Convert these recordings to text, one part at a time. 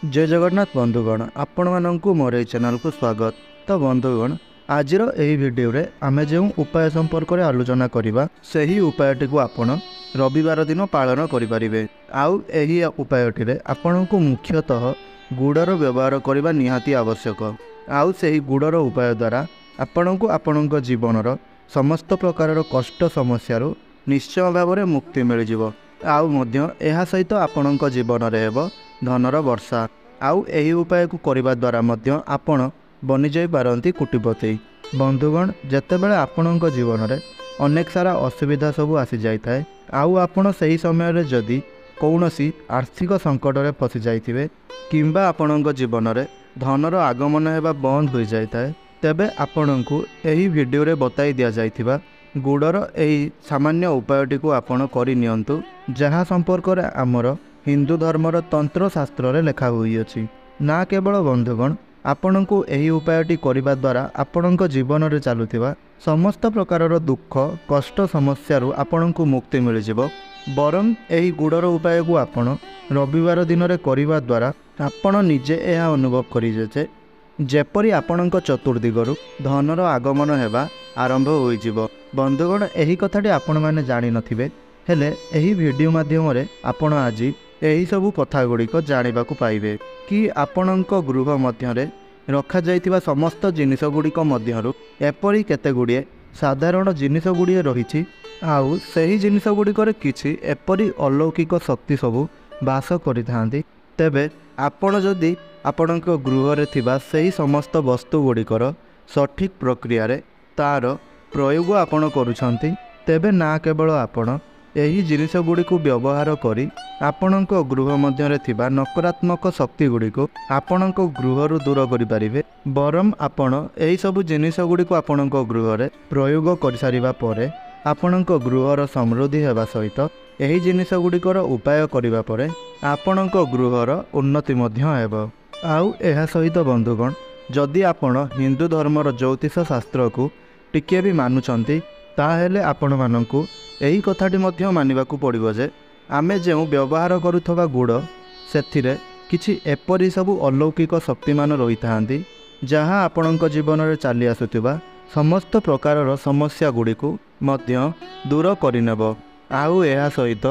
जय जगन्नाथ बंधुगण आपण मानू मोर ए चैनल को स्वागत। तो बंधुगण आज भिडियो रे आमे जो उपाय संपर्क में आलोचना करवा से उपायटी को आपण रविवार दिन पालन करें। आउ एही उपायटी रे आपण को मुख्यतः गुड़र व्यवहार करने निहाती आवश्यक। आउ से गुड़र उपाय द्वारा आपण को आपण जीवन समस्त प्रकार कष्ट समस्या निश्चय भाव में मुक्ति मिल जाव। आउ मध्य एहा सहित आपण जीवन में हेब धनर वर्षा। आउ एही उपाय को करने द्वारा मध्य आपण बनी जाई पारंती कोटिपति। बंधुगण जेतेबेले आपण जीवन में अनेक सारा असुविधा सब आसी जाई थाए आउ आपण सही समय रे जदि कौनसी आर्थिक संकट रे फसी जाइथिबे किंबा आपण जीवन में धनर आगमन हेबा बंद हो जाई थाए तेबे आपणको एही वीडियो रे बताई दिया जाइथिबा गुड़र एही सामान्य उपायटी को आपण करि नियंतु जहाँ संपर्क रे आमर हिंदू धर्मर तंत्र शास्त्र रे लिखा हुई अछि। ना केवल बंधुगण आपण को यही उपायटी करने द्वारा आपण जीवन में चलुवा समस्त प्रकार दुख कष्ट समस्या आपण को मुक्ति मिल जाव। बरं यही गुड़र उपाय को आपण रविवार दिन में करने द्वारा आपण निजे यह अनुभव करें जेपरी आपण चतुर्दिगरु धनर आगमन हेबा आरंभ हो। बंधुगण यही कथाटी आपण मैंने जानी नथिबे हेले एही वीडियो माध्यम रे आपण आज यही सबू कथा गुड़िक जाना पाइबे कि आपणक गृह मध्य रखा जाइथिबा समस्त जिनिस गुड़िक मध्यरु एपरी केते गुड़िए साधारण जिनिस गुड़िए रही आउ सही जिनिस गुड़िकर किछि एपरी अलौकिक शक्ति सबू बास करिथांती। तेबे आपण जदि आपणक गृह रे थिबा सही समस्त वस्तु गुड़िकर सठिक प्रक्रिया रे तार प्रयोग आपण करूछंती तेबे ना केवल आपण यही जिनिस गुड़ी को व्यवहार करी आपणक गृह मध्य थिबा नकारात्मक शक्ति गुड़ी को आपणक गृह दूर करें बरं आपण यही सबु जिनिस गुड़ी को आपणक गृह रे प्रयोग कर सारिबा परे आपणक गृहर समृद्धि हेबा सहित यही जिनिस गुड़िकर उपाय करिबा परे आपणक गृहर उन्नति मध्य हेबो। आउ एहा सहित बंधुगण जदि आपण हिंदू धर्मर ज्योतिष शास्त्र को टिके भी मानुचंती ताहेले आपण माननकु यही कथाटी मध्य मानिबाकू पड़िबो जे आमे जो व्यवहार करुथबा गुड़ सेथिरे किछि एपरी सबु अलौकिक शक्तिमान रही थांती जहाँ आपणक जीवन में चली आसुथिबा समस्त प्रकार समस्या गुड़ी को मध्य दूर करिनेब। आउ एहा सहित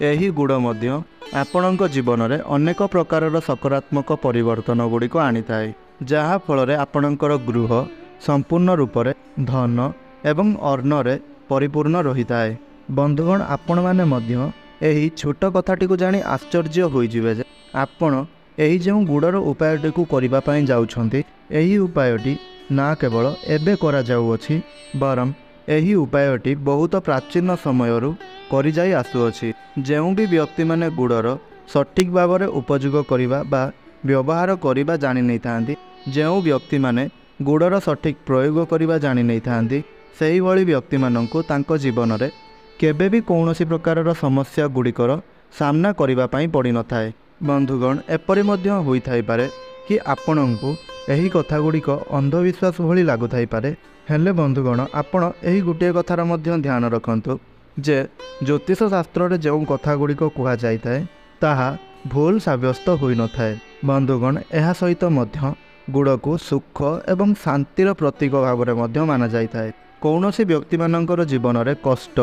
यही गुड़ मध्य आपणक जीवन में अनेक प्रकार सकारात्मक परिवर्तन गुड़ी को आनी थाए जहाँ फल आपणकर गृह संपूर्ण रूप से धन एवं अन्न रे परिपूर्ण रही थाए। बंधुगण आपण माने मध्य यही छोट कथाटी को जानी आश्चर्य होइजिबे जे आपण यही जो गुड़र उपायटी को करबा पई जाउछंती यही उपायटी ना केवल एबे करा जाउअछि बरं यही उपायटी बहुत प्राचीन समयरू करि जाई आसुअछि। जेउ भी व्यक्ति माने गुड़र सठिक भाव में उपयोग करबा बा व्यवहार करबा जानि नै थांती जेउ व्यक्ति माने गुड़र सठिक प्रयोग करबा जानि नै थांती सेही भली व्यक्ति माननकु तांको जीवन में केबे भी कौनसी प्रकार समस्या गुड़िकर सामना करबा पई पड़ी न थाए। बंधुगण एपरि मध्य होई थाई पारे कि आपणको यही कथा गुड़िक अंधविश्वास भली लागु थाई पारे हेले बंधुगण आपण यही गोटे कथार मध्य ध्यान रखंतु जे ज्योतिष शास्त्र रे जो कथा गुड़िक कहा जाय थाए ताहा भूल साब्यस्त होई न थाए। बंधुगण एहा सहित मध्य गुड़ को सुख एवं शांतिर प्रतीक भाव में मध्य माना जाय थाए। कौनसी व्यक्ति मानकर जीवन में कष्ट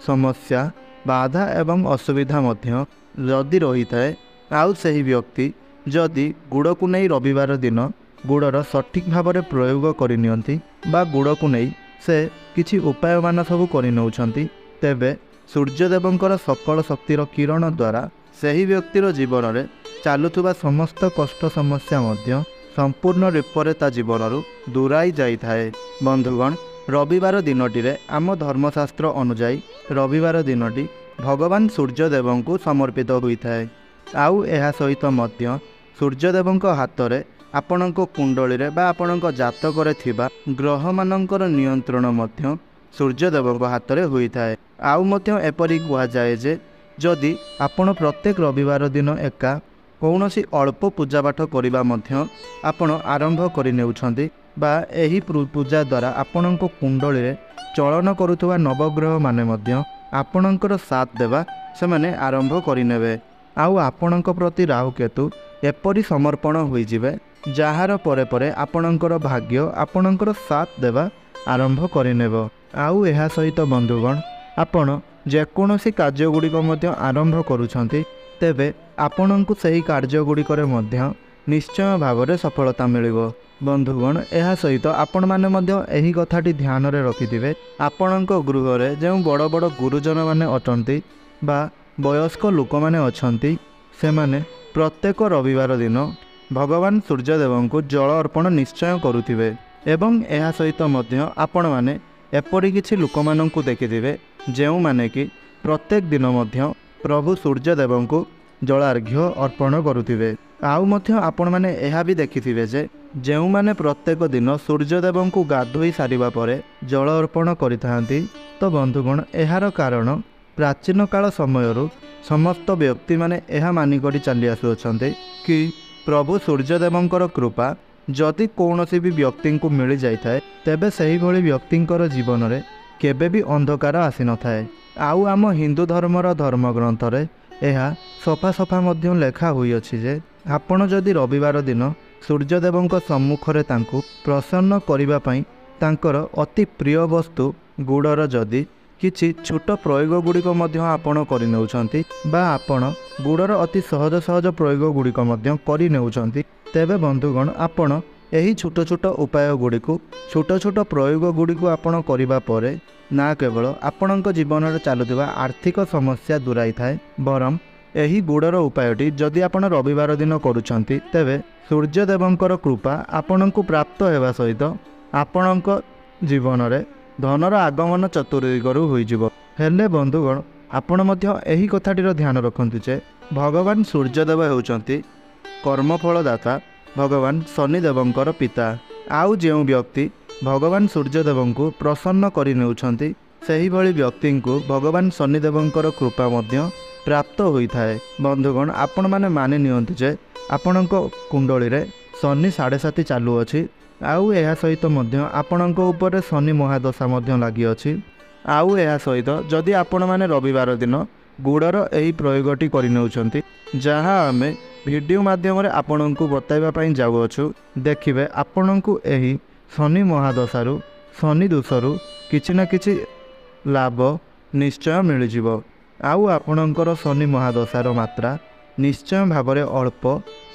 समस्या बाधा एवं असुविधा मध्य जदि रही थाए आउ सही व्यक्ति जदि गुड़ को नहीं रविवार दिन गुड़र सठिक भाव में प्रयोग करनियंती बा गुड़ को नहीं से किछि उपाय मान सब करनौछंती तेबे सूर्यदेवंकर सकल शक्तिर किरण द्वारा सही व्यक्तिर जीवन में चालुथुबा समस्त कष्ट समस्या मध्य संपूर्ण रूप से ता जीवन दूराई जाई थाए। बंधुगण रविवार दिनटी आम धर्मशास्त्र अनुजाई रविवार दिनटी भगवान सूर्यदेव को समर्पित होता है। आउ एहा सहित मध्य सूर्यदेव हाथ में आपणक कुंडली रे बा आपणक जातक रे थिबा ग्रह मानकर नियंत्रण मध्य सूर्यदेव हाथ में होता है। आउ मध्य एपरी कहा जाए जे जदि आपण प्रत्येक रविवार दिन एका कौनसी अल्प पूजा पाठ करबा मध्य आपण आरंभ करिनेउछंती बा एही पूजा द्वारा आपणक कुंडली रे चलन करुथुबा नवग्रह माने मध्य आपणकर साथ देवा से माने आरंभ करिनेबे। आउ आपणक प्रति राहु केतु एपरी समर्पण होइजिबे जहार परे परे आपणकर भाग्य आपणकर साथ देवा आरंभ करिनेब। आउ एहा सहित बंधुगण आपण जेकोसी कार्यगुड़िक मध्य आरंभ करुछंती तेबे आपणଙ୍କୁ ସେହି କାର୍ଯ୍ୟଗୁଡ଼ିକରେ ମଧ୍ୟ ନିଶ୍ଚୟ ଭାବରେ ସଫଳତା ମିଳିବ। ବନ୍ଧୁଗଣ ଏହା ସହିତ ଆପଣମାନେ ମଧ୍ୟ ଏହି କଥାଟି ଧ୍ୟାନରେ ରଖିଥିବେ ଆପଣଙ୍କ ଗୃହରେ ଯେଉଁ ବଡ଼ ବଡ଼ ଗୁରୁଜନମାନେ ଅଛନ୍ତି ବା ବୟସ୍କ ଲୋକମାନେ ଅଛନ୍ତି ସେମାନେ ପ୍ରତ୍ୟେକ ରବିବାର ଦିନ ଭଗବାନ ସୂର୍ଯ୍ୟଦେବଙ୍କୁ ଜଳ ଅର୍ପଣ ନିଶ୍ଚୟ କରୁଥିବେ। ଏବଂ ଏହା ସହିତ ମଧ୍ୟ ଆପଣମାନେ ଏପରି କିଛି ଲୋକମାନଙ୍କୁ ଦେଖିଥିବେ ଯେଉଁମାନେ କି ପ୍ରତ୍ୟେକ ଦିନ ମଧ୍ୟ प्रभु सूर्यदेव को जलार्घ्य अर्पण करुथिबे। आउ मध्य आपण माने एहा भी देखिथिबे जे जेउ माने प्रत्येक दिन सूर्यदेव को गाधोई सारिबा परे जल अर्पण करिथांती। तो बंधुगण एहार कारण प्राचीन काल समयरु समस्त व्यक्ति माने एहा मानि करि चली आसुछन्ते कि प्रभु सूर्यदेवंकर कृपा जदि कौनसी भी व्यक्ति को मिल जाए तेबे सही भली व्यक्तिंकर जीवन रे केबे भी अंधकार आसी न थाए। आउ आम हिंदू धर्मर धर्मग्रंथ रे यह सफा सफा मध्य लेखा हुई अछि जे आपण जदि रविवार दिन सूर्यदेवंक सम्मुखरे तांकु प्रसन्न करिबा पई तांकर अति प्रिय वस्तु गुड़र जदि किछि छोट प्रयोग गुड़िक मध्य आपण करि नेउछंती बा आपण गुड़र अति सहज सहज प्रयोग गुड़िक मध्य करि नेउछंती तेबे बंधुगण आपण एही छोट छोट उपाय गुड़िक छोट छोट प्रयोग गुड़िक आपण करिबा परे ना केवल आपणक जीवन में चलुवा आर्थिक समस्या दूराई थाए बरम एही गुड़र उपायटी जदि आपण रविवार दिन करुछंती तेबे सूर्यदेवंकर कृपा आपणक प्राप्त हेबा सहित आपणक जीवन में धनर आगमन चतुर्दिगरु होइजिवो। हेले बंधुगण आपण मध्य एही कथाटीर ध्यान रखंतु जे भगवान सूर्यदेव हेउचंती कर्मफलदाता भगवान शनिदेवंकर पिता। आउ जेउ व्यक्ति भगवान सूर्यदेव को प्रसन्न करि नेउछंती सही भली व्यक्ति को भगवान शनिदेवंकर कृपा मध्य प्राप्त होइथाए। बंधुगण आपण माने मानि नियंतु जे आपणक कुंडली रे शनि 7.5 चालू अछि। आउ एहा सहित मध्य आपणक ऊपर शनि महादशा मध्य लागि अछि। आउ एहा सहित जदि आपण माने रविवार दिन गुड़र एही प्रयोगटी करि नेउछंती जहाँ आमे वीडियो माध्यम रे आपणक बताइबा पई जाउछु देखिबे आपणक एही शनि महादशारू शनि दोषरू किछि ना किछि लाभ निश्चय मिलजिवो। आउ आपणकर शनि महादशार मात्रा निश्चय भावरे अल्प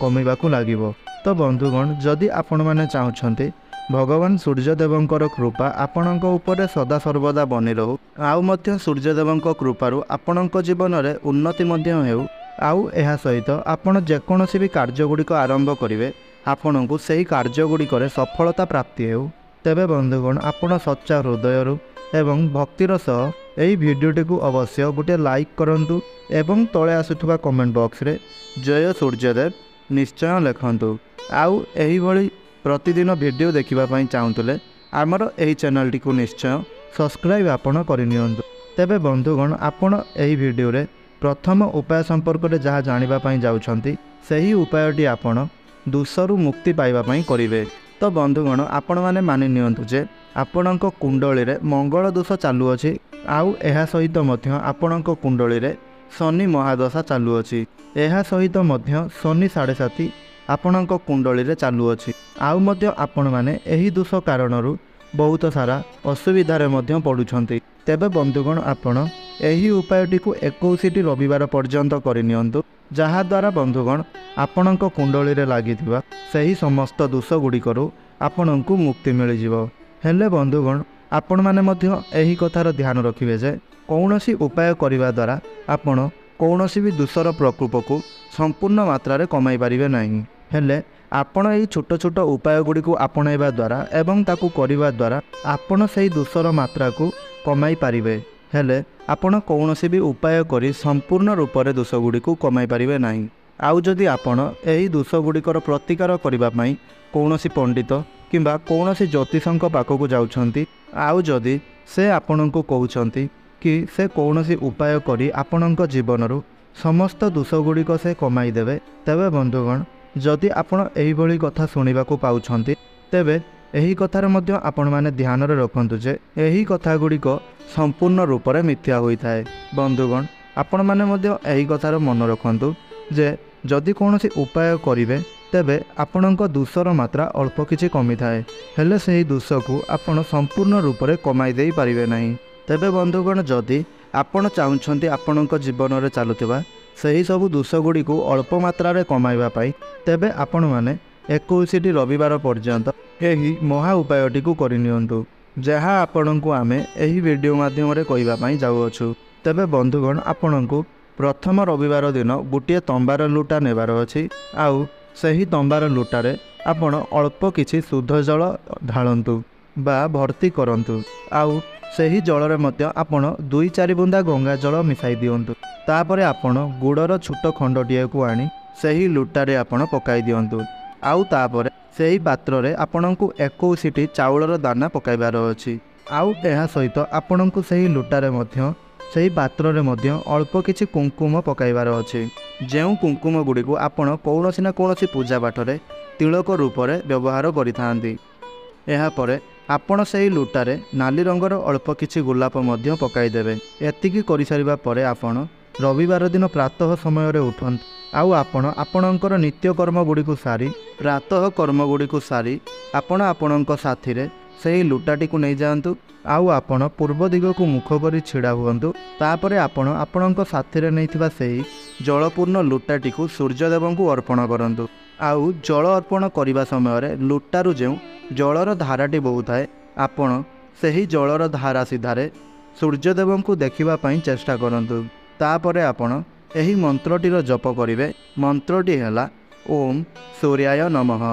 कमिबाकू लागिवो। तो बंधुगण जदि आपण माने चाहुछन्ते भगवान सूर्यदेवंकर कृपा आपणक ऊपर सदा सर्वदा बनी रहू आउ मध्य सूर्यदेवंक कृपारू आपणक जीवन में उन्नति मध्य हेउ। आउ एहा सहित आपण जेकोसी भी कार्यगुड़िक आरंभ करिवे आपणको सही कार्यगुड़िक सफलता प्राप्ति हेउ। तेबे बंधुगण आपण सच्चा हृदयरू एवं भक्तिर सह एही भिडियोटी को अवश्य गोटे लाइक करंतु एवं तले आसुथुवा कमेंट बॉक्स रे जय सूर्यदेव निश्चय लिखंतु। आउ एही भली प्रतिदिन वीडियो देखिबा पई चाहुतले आमर एही चैनल टी को निश्चय सब्सक्राइब आपण करिनियंतु। तेबे बंधुगण आपण एही वीडियो रे प्रथम उपाय संपर्क रे जहाँ जानिबा पई जाउछंती सही उपायटी आपण दोषरू मुक्ति पाइबा पई करिवे। तो बंधुगण आपण माने मानि नियंतु जे आपणक कुंडली रे मंगल दोष चालू अछि। आउ एहा सहित मध्य आपणक कुंडली रे शनि महादशा चालू अछि। एहा सहित मध्य शनि 7.5 आपणक कुंडली रे चालू अछि। आउ मध्य आपण माने एही दोष कारणरू बहुत सारा असुविधारे मध्य पडुछंती। तेबे बंधुगण आपण एही उपायटी को 21 रविवार पर्यंत करिनियंतु जहा द्वारा बंधुगण आपणक कुंडली रे लागिथिबा सही समस्त दोष गुड़िकरू आपणको मुक्ति मिलिजिवो। हेले बंधुगण आपण माने मध्य एही कथार ध्यान रखिबे जे कौनसी उपाय करिबा द्वारा आपण कौनसी भी दोषर प्रकोप को संपूर्ण मात्रा रे कमाई पारिबे नाही। हेले आपण एही छोट छोट उपाय गुड़ी को आपणाइबा द्वारा एवं ताकू करिबा द्वारा आपण सही दोषर मात्रा को कमाई पारिबे। हेले आपण कौनसी भी उपाय करी संपूर्ण रूप से दोष गुड़ी को कमाई पारिबे नाही। आउ जदि आपण एही दोष गुड़िकर प्रतिकार करिबा पई कौनसी पंडित किंबा कौनसी ज्योतिषंक पाखक जाउछंती आउ जदि से आपणको कहउछंती कि से कौनसी उपाय करी आपणक जीवनरू समस्त दोष गुड़िक से कमाई देवे तेबे बंधुगण जदि आपण एही भली कथा सुनिबाकू पाउछंती तेबे एही कथार मध्य आपण माने ध्यान रे रखंतु जे एही कथा गुड़िक संपूर्ण रूप से मिथ्या होई थाए। बंधुगण आपण माने मध्य एही कथार मन रखंतु जे जदि कौन उपाय करेंगे तेबे आपणक दोषर मात्रा अल्प किछि कमी थाए हेले सही दोष को आपण संपूर्ण रूप से कमाई दे पारिबे नहीं। तेबे बंधुगण जदि आपण चाहूँगी आपणक जीवन में चलुवा सही सबु दोष गुड़ी को अल्प मात्रा रे कमाइबा पाई तेबे आपण माने 21 रविवार पर्यंत यही महा उपायटी को करनियंतु जहाँ आपण को आमे एही वीडियो माध्यम रे कहिबा पई जाउअछु। तेबे बंधुगण आपण को प्रथम रविवार दिन गोटे तंबार लुटा नेबार अछि आउ सही तंबार लुटारे आपण अल्प किछि शुद्ध जल ढालंतु बा भर्ती करंतु आउ सही जल मध्य आपण 2-4 बुंदा गंगा जल मिसाई दियंतु। तापरे आपण गुड़र छोट खंडटीए को आनी सही लुटारे आपण पकाई दियंतु आउ तापरे सही पात्र रे आपणको 21 चाउलर दाना पकाइबार अछि आउ एहा सहित आपणको सही लुटारे मध्य सही पात्र रे मध्य अल्प किछि कुंकुम पकाइबार अछि जेउ कुंकुम गुडी को आपण कौनसी ना कौनसी पूजा पाठ रे तिलक रूप रे व्यवहार करिथांती। एहा परे आपण सही लुटारे नाली रंगर अल्प किछि गोलाप मध्य पकाई देबे। एतिकी करि सारिबा परे आपण रविवार दिन प्रातः समय रे उठंत आउ आपण आपणकर नित्यकर्म गुडी को सारी प्रातः कर्म गुडी को सारी आपण आपणक साथी रे सही लुटाटी को नहीं जांतु आउ आपण पूर्व दिग को मुख करी छिड़ा हुअंतु। तापरे आपण आपणक साथी रे नैथिबा सही जलपूर्ण लुटाटी को सूर्यदेव को अर्पण करंतु आउ जल अर्पण करने समय लुटारू जो जलर धाराटी बहुए आपण सही जलर धारा सीधारे सूर्यदेव को देखा चेष्टा करंतु। तापरे आपण एही मंत्रटीर जप करिवे। मंत्रटी हैला ओम सूर्याय नमः।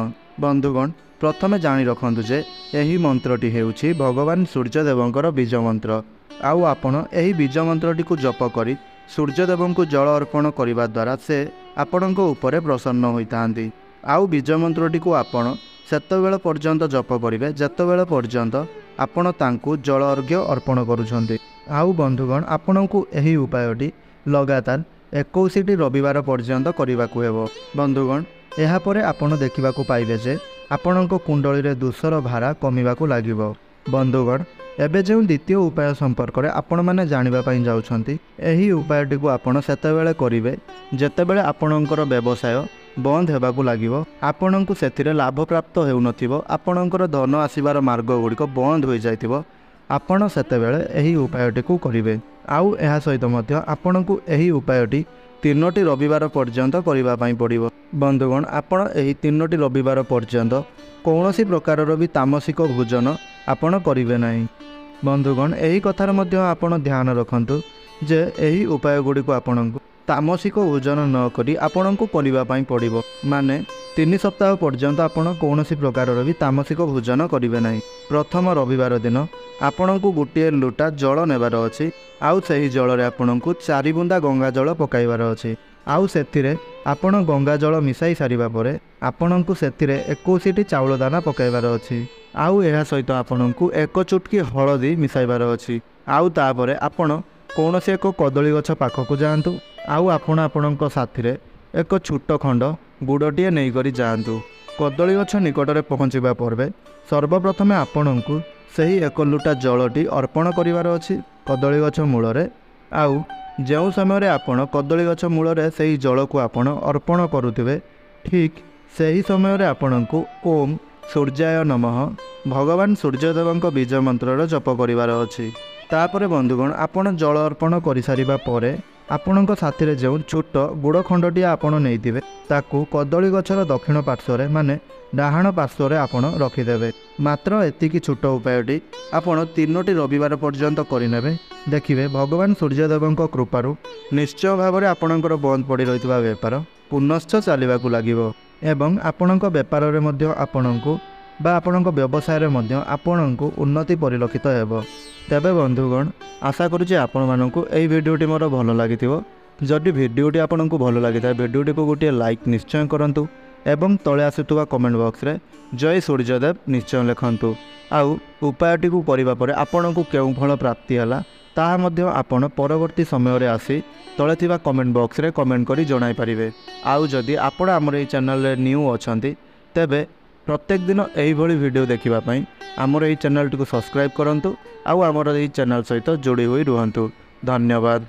बंधुगण प्रथमे जानी रखंतु जे एही मंत्रटी हेउछि भगवान सूर्यदेवंकर बीज मंत्र आउ आपण एही बीज मंत्रटी को जप करी सूर्यदेव को जल अर्पण करने द्वारा से आपणक उपरे प्रसन्न होइतांती। आउ बीज मंत्रटी को आपण सेतबेले पर्यंत जप करिवे जेतबेले पर्यंत आपण तांकु जल अर्घ्य अर्पण करुछंती। आउ बंधुगण आपणकु एही उपायटी लगातार 21 रविवार पर्यंत करबाकू हेबो। बंधुगण एहा परे आपण देखिबाकू पाइबे जे आपणक कुंडली रे दोषर भारा कमिबाकू लागिबो। बंधुगण एबे जो द्वितीय उपाय संपर्क में आपण मैंने जानापी जाउछंती एही उपायटी को आपण सेतेबेले करिवे जेतेबेले आपणकर व्यवसाय बंद हेबाकू लागिबो आपणकु सेथिरे लाभ प्राप्त हेउनथिबो आपणकर धन आसीबार मार्ग गुड़िक बंद हो जाइथिबो आपण सेतेबेले एही उपायटी को करिवे। आउ एहा सहित मध्य आपणकु एही उपायटी 3टी रविवार पर्यंत करिबा पई पड़िबो। बंधुगण आपण एही 3टी रविवार पर्यंत कौनसी प्रकारर भी तामसिक भोजन आपण करिवे नाही। बंधुगण एही कथार मध्य आपण ध्यान रखंतु जे एही उपाय गुडी को आपणकु तामसिक भोजन न करी आपणकु करिबा पई पड़िबो। माने 3 सप्ताह पर्यंत आपण कौनसी प्रकारर भी तामसिक भोजन करिवे नाही। प्रथम रविवार दिन आपणकु गोटे लुटा जल नेबार अछि आउ सही जल रे आपणकु 4 बुंदा गंगा जल पकाइबार अछि आउ सेथिरे आपण गंगा जल मिसाई सारिबा परे आपणकु सेथिरे 21 चाउल दाना पकाइबार अछि आउ एहा सहित आपणकु 1 चुटकी हळदी मिसाइबार अछि आउ तापरे आपण कौनसी एक कदली गछ पाखकु जाआंतु आउ आपण आपणक साथीरे एक छोट खंड गुड़टीए नहीं करी जाआंतु। कदली गछ निकटरे पहुँचवा पर्वे सर्वप्रथमे आपणकु सही 1 लुटा जलटी अर्पण करिवार अछि कदली गछ मूलरे आउ जो समय आपण कदली गछ मूलरे सही जल को आपण अर्पण करुथिबे ठीक सही समय आपणकु ओम सूर्याय नमः भगवान सूर्यदेवंक बीज मंत्रर जप करिवार अछि। तापरे बंधुगण आपण जल अर्पण करि सारिबा परे आपणक साथी जो छोट गुड़ खंडटी आपण नैथिबे ताकू कदली गछर दक्षिण पार्श्व माने डाहाण पार्श्व आपण रखिदेवे। मात्र एतिकी छोट उपायटी आपण 3टी रविवार पर्यंत करिनेबे देखिबे भगवान सूर्यदेवंक कृपारु निश्चय भाव में आपणकर बंद पड़ी रहितबा व्यापार पुनश्च चलिबाकू लागिबो एवं आपणक व्यापार रे मध्य आपणकू बा आपणक व्यवसाय रे मध्य आपणकू उन्नति परिलक्षित हेबो। तेबे बंधुगण आशा करुचे आपण मानकू एही भिडियोटी मोर भल लागिथिबो। जदि भिडियोटी आपणकू भल लागिथा भिडियोटी को गोटे लाइक निश्चय करंतु एवं तले आसुवा कमेंट बॉक्स रे जय सूर्यदेव निश्चय लिखंतु आउ उपायटी को करिबा परे आपणकू केउ फल प्राप्ति हला ताहा मध्य आपण परवर्ती समय रे आसी तले थिबा कमेंट बॉक्स रे कमेंट करी जणाई परिबे। आउ जदि आपण हमर एही चैनल रे न्यू अछंती तेबे प्रत्येक दिन एही भली वीडियो देखिबा पई हमर एही चैनल को सब्सक्राइब करंतु आउ हमर एही चैनल सहित जोड़ी होई रुहंतु। धन्यवाद।